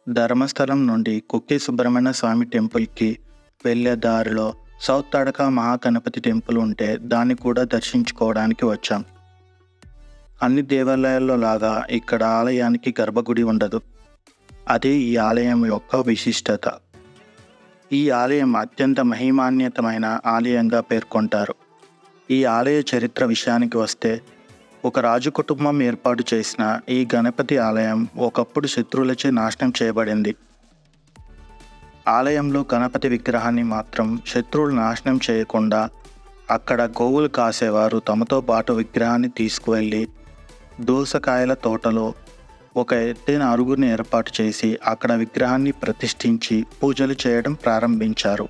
ధర్మస్థలం నుండి కుక్కే సుబ్రహ్మణ్య స్వామి టెంపుల్కి వెళ్ళే దారిలో సౌత్ తడక మహాగణపతి టెంపుల్ ఉంటే దాన్ని కూడా దర్శించుకోవడానికి వచ్చాం. అన్ని దేవాలయాల్లో లాగా ఇక్కడ ఆలయానికి గర్భగుడి ఉండదు. అదే ఈ ఆలయం యొక్క విశిష్టత. ఈ ఆలయం అత్యంత మహిమాన్వితమైన ఆలయంగా పేర్కొంటారు. ఈ ఆలయ చరిత్ర విషయానికి వస్తే, ఒక రాజు కుటుంబం ఏర్పాటు చేసిన ఈ గణపతి ఆలయం ఒకప్పుడు శత్రువులచే నాశనం చేయబడింది. ఆలయంలో గణపతి విగ్రహాన్ని మాత్రం శత్రువులు నాశనం చేయకుండా అక్కడ గోవులు కాసేవారు తమతో పాటు విగ్రహాన్ని తీసుకువెళ్ళి దోసకాయల తోటలో ఒక ఎత్తైన అరుగుని ఏర్పాటు చేసి అక్కడ విగ్రహాన్ని ప్రతిష్ఠించి పూజలు చేయడం ప్రారంభించారు.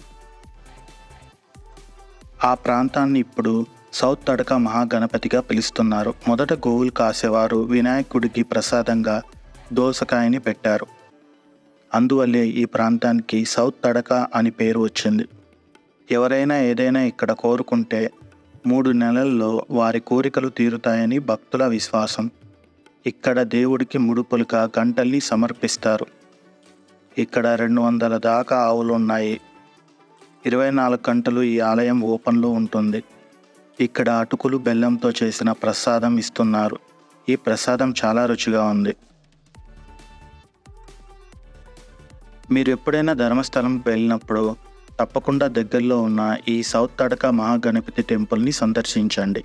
ఆ ప్రాంతాన్ని ఇప్పుడు సౌత్ తడక మహాగణపతిగా పిలుస్తున్నారు. మొదట గోవులు కాసేవారు వినాయకుడికి ప్రసాదంగా దోసకాయని పెట్టారు. అందువల్లే ఈ ప్రాంతానికి సౌత్ తడక అని పేరు వచ్చింది. ఎవరైనా ఏదైనా ఇక్కడ కోరుకుంటే 3 నెలల్లో వారి కోరికలు తీరుతాయని భక్తుల విశ్వాసం. ఇక్కడ దేవుడికి ముడుపులుగా గంటల్ని సమర్పిస్తారు. ఇక్కడ 200 దాకా ఆవులు ఉన్నాయి. 24 గంటలు ఈ ఆలయం ఓపెన్లో ఉంటుంది. ఇక్కడ అటుకులు బెల్లంతో చేసిన ప్రసాదం ఇస్తున్నారు. ఈ ప్రసాదం చాలా రుచిగా ఉంది. మీరు ఎప్పుడైనా ధర్మస్థలం వెళ్ళినప్పుడు తప్పకుండా దగ్గరలో ఉన్న ఈ సౌత్ తడక మహాగణపతి టెంపుల్ని సందర్శించండి.